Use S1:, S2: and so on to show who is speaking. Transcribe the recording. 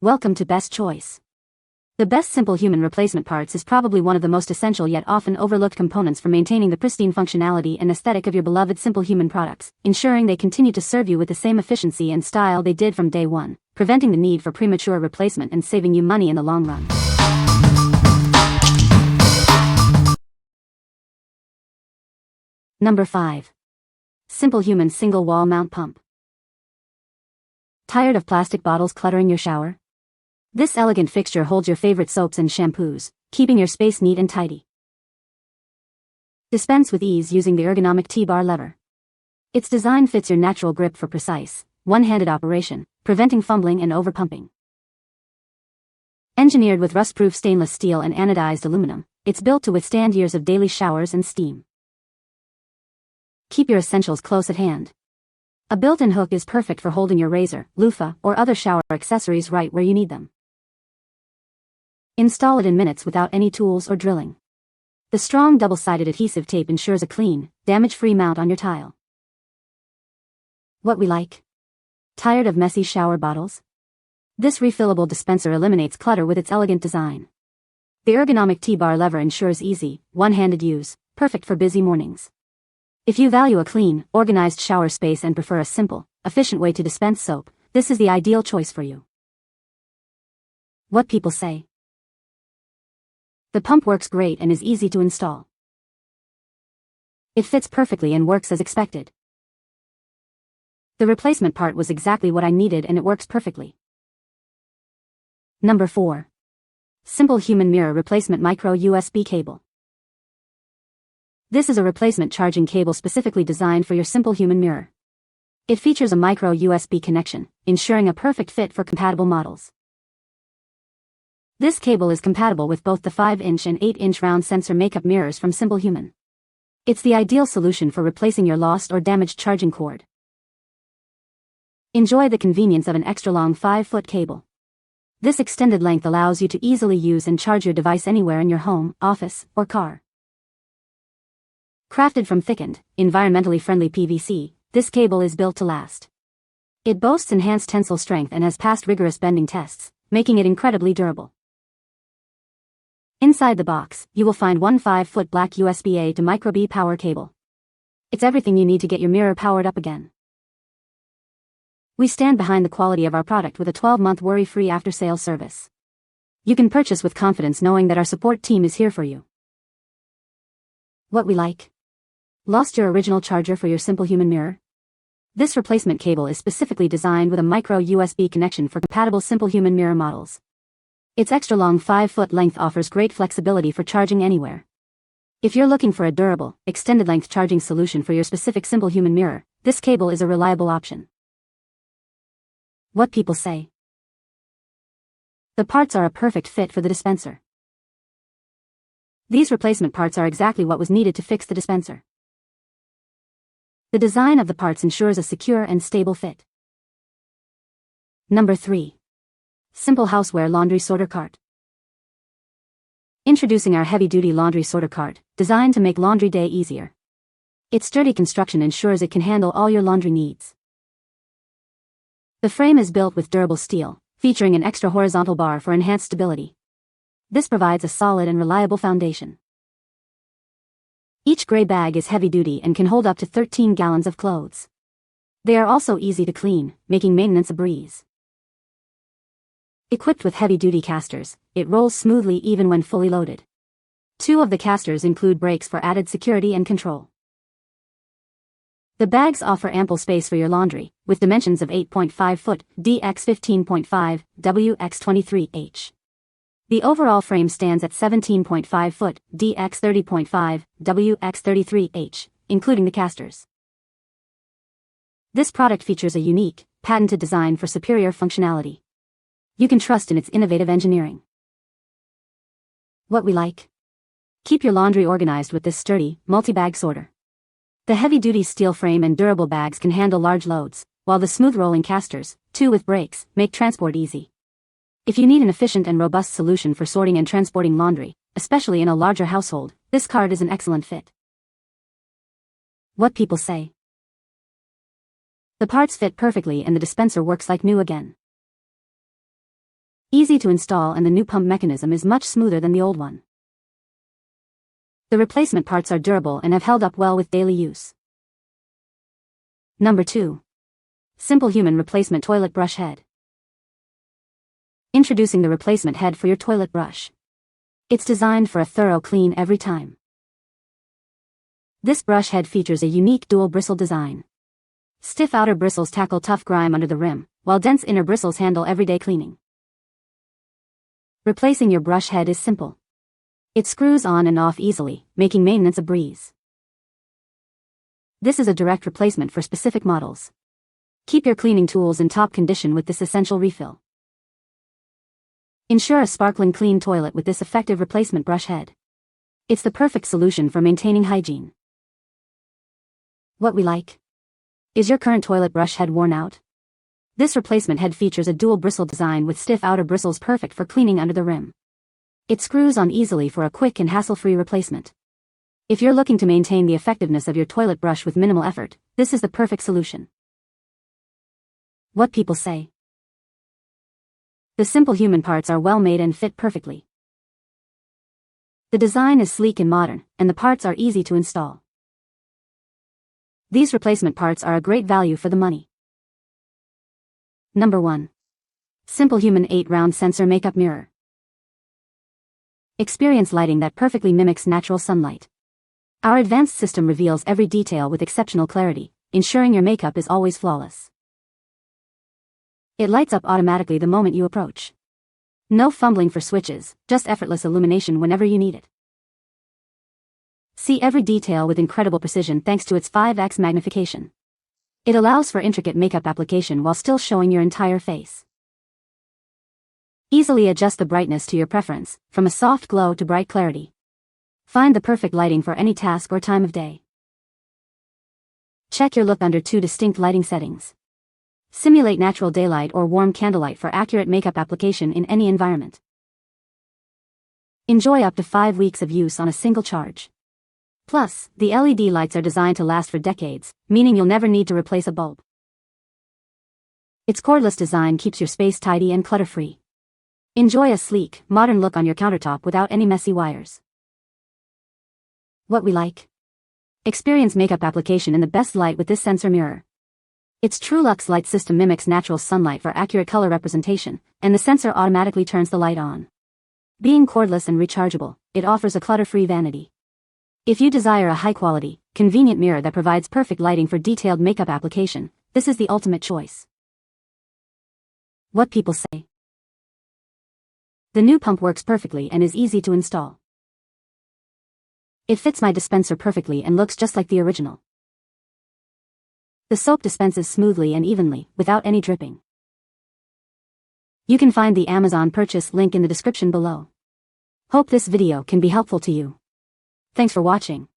S1: Welcome to Best Choice. The best Simplehuman replacement parts is probably one of the most essential yet often overlooked components for maintaining the pristine functionality and aesthetic of your beloved Simplehuman products, ensuring they continue to serve you with the same efficiency and style they did from day one, preventing the need for premature replacement and saving you money in the long run. Number 5. Simplehuman Single Wall Mount Pump. Tired of plastic bottles cluttering your shower? This elegant fixture holds your favorite soaps and shampoos, keeping your space neat and tidy. Dispense with ease using the ergonomic T-bar lever. Its design fits your natural grip for precise, one-handed operation, preventing fumbling and overpumping. Engineered with rust-proof stainless steel and anodized aluminum, it's built to withstand years of daily showers and steam. Keep your essentials close at hand. A built-in hook is perfect for holding your razor, loofah, or other shower accessories right where you need them. Install it in minutes without any tools or drilling. The strong double-sided adhesive tape ensures a clean, damage-free mount on your tile. What we like? Tired of messy shower bottles? This refillable dispenser eliminates clutter with its elegant design. The ergonomic T-bar lever ensures easy, one-handed use, perfect for busy mornings. If you value a clean, organized shower space and prefer a simple, efficient way to dispense soap, this is the ideal choice for you. What people say? The pump works great and is easy to install. It fits perfectly and works as expected. The replacement part was exactly what I needed and it works perfectly. Number 4. Simplehuman Mirror Replacement Micro USB Cable. This is a replacement charging cable specifically designed for your Simplehuman mirror. It features a micro USB connection, ensuring a perfect fit for compatible models. This cable is compatible with both the 5-inch and 8-inch round sensor makeup mirrors from Simplehuman. It's the ideal solution for replacing your lost or damaged charging cord. Enjoy the convenience of an extra-long 5-foot cable. This extended length allows you to easily use and charge your device anywhere in your home, office, or car. Crafted from thickened, environmentally friendly PVC, this cable is built to last. It boasts enhanced tensile strength and has passed rigorous bending tests, making it incredibly durable. Inside the box, you will find one 5-foot black USB-A to micro B power cable. It's everything you need to get your mirror powered up again. We stand behind the quality of our product with a 12-month worry-free after-sales service. You can purchase with confidence knowing that our support team is here for you. What we like? Lost your original charger for your Simplehuman mirror? This replacement cable is specifically designed with a micro USB connection for compatible Simplehuman mirror models. Its extra-long 5-foot length offers great flexibility for charging anywhere. If you're looking for a durable, extended-length charging solution for your specific Simplehuman mirror, this cable is a reliable option. What people say? The parts are a perfect fit for the dispenser. These replacement parts are exactly what was needed to fix the dispenser. The design of the parts ensures a secure and stable fit. Number 3. Simple Houseware Laundry Sorter Cart. Introducing our heavy-duty laundry sorter cart, designed to make laundry day easier. Its sturdy construction ensures it can handle all your laundry needs. The frame is built with durable steel, featuring an extra horizontal bar for enhanced stability. This provides a solid and reliable foundation. Each gray bag is heavy-duty and can hold up to 13 gallons of clothes. They are also easy to clean, making maintenance a breeze. Equipped with heavy-duty casters, it rolls smoothly even when fully loaded. 2 of the casters include brakes for added security and control. The bags offer ample space for your laundry, with dimensions of 8.5 foot, dx 15.5, wx 23h. The overall frame stands at 17.5 foot, dx 30.5, wx 33h, including the casters. This product features a unique, patented design for superior functionality. You can trust in its innovative engineering. What we like? Keep your laundry organized with this sturdy, multi-bag sorter. The heavy-duty steel frame and durable bags can handle large loads, while the smooth-rolling casters, 2 with brakes, make transport easy. If you need an efficient and robust solution for sorting and transporting laundry, especially in a larger household, this cart is an excellent fit. What people say? The parts fit perfectly and the dispenser works like new again. Easy to install, and the new pump mechanism is much smoother than the old one. The replacement parts are durable and have held up well with daily use. Number 2. Simplehuman Replacement Toilet Brush Head. Introducing the replacement head for your toilet brush. It's designed for a thorough clean every time. This brush head features a unique dual bristle design. Stiff outer bristles tackle tough grime under the rim, while dense inner bristles handle everyday cleaning. Replacing your brush head is simple. It screws on and off easily, making maintenance a breeze. This is a direct replacement for specific models. Keep your cleaning tools in top condition with this essential refill. Ensure a sparkling clean toilet with this effective replacement brush head. It's the perfect solution for maintaining hygiene. What we like. Is your current toilet brush head worn out? This replacement head features a dual bristle design with stiff outer bristles, perfect for cleaning under the rim. It screws on easily for a quick and hassle-free replacement. If you're looking to maintain the effectiveness of your toilet brush with minimal effort, this is the perfect solution. What people say. The Simplehuman parts are well made and fit perfectly. The design is sleek and modern, and the parts are easy to install. These replacement parts are a great value for the money. Number 1. Simplehuman 8-round sensor makeup mirror. Experience lighting that perfectly mimics natural sunlight. Our advanced system reveals every detail with exceptional clarity, ensuring your makeup is always flawless. It lights up automatically the moment you approach. No fumbling for switches, just effortless illumination whenever you need it. See every detail with incredible precision thanks to its 5x magnification. It allows for intricate makeup application while still showing your entire face. Easily adjust the brightness to your preference, from a soft glow to bright clarity. Find the perfect lighting for any task or time of day. Check your look under 2 distinct lighting settings. Simulate natural daylight or warm candlelight for accurate makeup application in any environment. Enjoy up to 5 weeks of use on a single charge. Plus, the LED lights are designed to last for decades, meaning you'll never need to replace a bulb. Its cordless design keeps your space tidy and clutter-free. Enjoy a sleek, modern look on your countertop without any messy wires. What we like. Experience makeup application in the best light with this sensor mirror. Its TrueLux light system mimics natural sunlight for accurate color representation, and the sensor automatically turns the light on. Being cordless and rechargeable, it offers a clutter-free vanity. If you desire a high-quality, convenient mirror that provides perfect lighting for detailed makeup application, this is the ultimate choice. What people say. The new pump works perfectly and is easy to install. It fits my dispenser perfectly and looks just like the original. The soap dispenses smoothly and evenly, without any dripping. You can find the Amazon purchase link in the description below. Hope this video can be helpful to you. Thanks for watching.